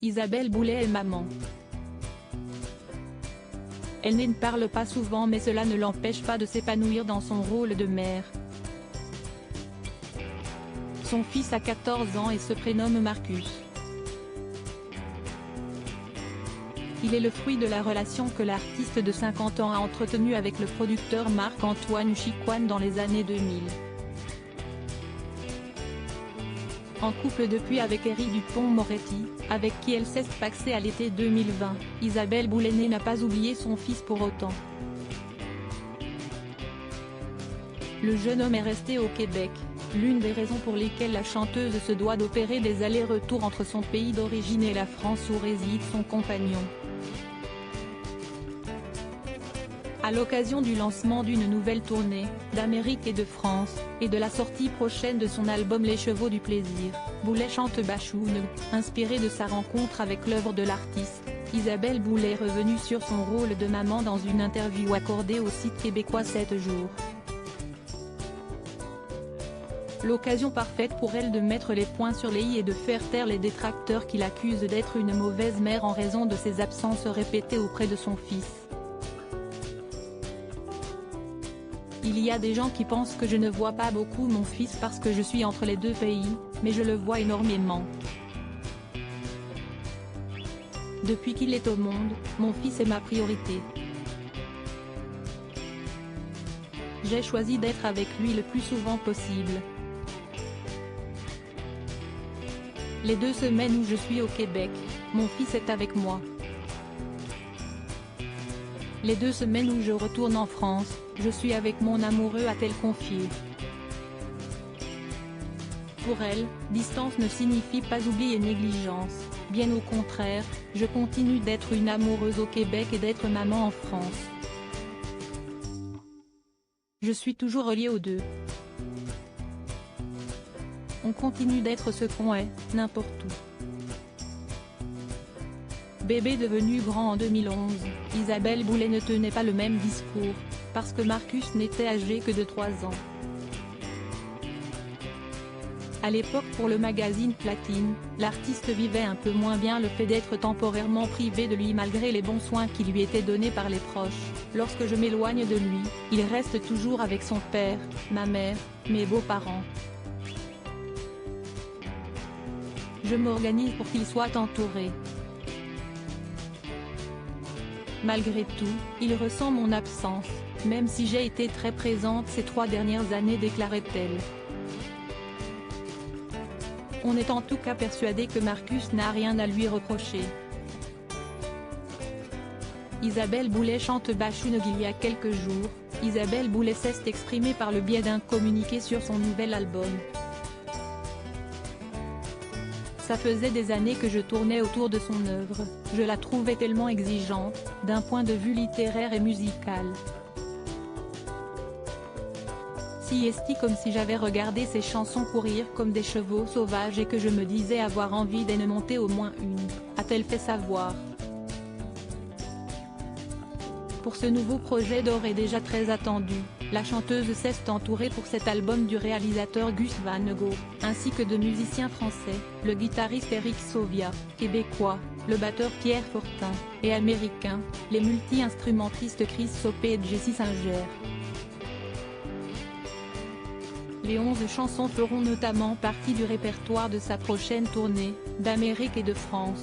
Isabelle Boulay est maman. Elle ne parle pas souvent mais cela ne l'empêche pas de s'épanouir dans son rôle de mère. Son fils a 14 ans et se prénomme Marcus. Il est le fruit de la relation que l'artiste de 50 ans a entretenue avec le producteur Marc-Antoine Chicoine dans les années 2000. En couple depuis avec Éric Dupond-Moretti, avec qui elle s'est pacsée à l'été 2020, Isabelle Boulay n'a pas oublié son fils pour autant. Le jeune homme est resté au Québec, l'une des raisons pour lesquelles la chanteuse se doit d'opérer des allers-retours entre son pays d'origine et la France où réside son compagnon. À l'occasion du lancement d'une nouvelle tournée, d'Amérique et de France, et de la sortie prochaine de son album Les Chevaux du Plaisir, Boulay chante Bachoune, inspiré de sa rencontre avec l'œuvre de l'artiste. Isabelle Boulay est revenue sur son rôle de maman dans une interview accordée au site québécois 7 jours. L'occasion parfaite pour elle de mettre les points sur les i et de faire taire les détracteurs qui l'accusent d'être une mauvaise mère en raison de ses absences répétées auprès de son fils. Il y a des gens qui pensent que je ne vois pas beaucoup mon fils parce que je suis entre les deux pays, mais je le vois énormément. Depuis qu'il est au monde, mon fils est ma priorité. J'ai choisi d'être avec lui le plus souvent possible. Les 2 semaines où je suis au Québec, mon fils est avec moi. Les 2 semaines où je retourne en France, je suis avec mon amoureux, a-t-elle confié. Pour elle, distance ne signifie pas oubli et négligence, bien au contraire, je continue d'être une amoureuse au Québec et d'être maman en France. Je suis toujours reliée aux deux. On continue d'être ce qu'on est, n'importe où. Bébé devenu grand en 2011, Isabelle Boulay ne tenait pas le même discours, parce que Marcus n'était âgé que de 3 ans. À l'époque pour le magazine Platine, l'artiste vivait un peu moins bien le fait d'être temporairement privé de lui malgré les bons soins qui lui étaient donnés par les proches. Lorsque je m'éloigne de lui, il reste toujours avec son père, ma mère, mes beaux-parents. Je m'organise pour qu'il soit entouré. Malgré tout, il ressent mon absence, même si j'ai été très présente ces 3 dernières années, déclarait-elle. On est en tout cas persuadé que Marcus n'a rien à lui reprocher. Isabelle Boulay chante Bachoune. Il y a quelques jours, Isabelle Boulay s'est exprimée par le biais d'un communiqué sur son nouvel album. Ça faisait des années que je tournais autour de son œuvre, je la trouvais tellement exigeante, d'un point de vue littéraire et musical. Si esti comme si j'avais regardé ses chansons courir comme des chevaux sauvages et que je me disais avoir envie d'en monter au moins une, a-t-elle fait savoir. Pour ce nouveau projet d'or est déjà très attendu, la chanteuse s'est entourée pour cet album du réalisateur Gus Van Gogh, ainsi que de musiciens français, le guitariste Eric Sauvia, québécois, le batteur Pierre Fortin, et américain, les multi-instrumentistes Chris Sopé et Jessie Singer. Les 11 chansons feront notamment partie du répertoire de sa prochaine tournée, d'Amérique et de France.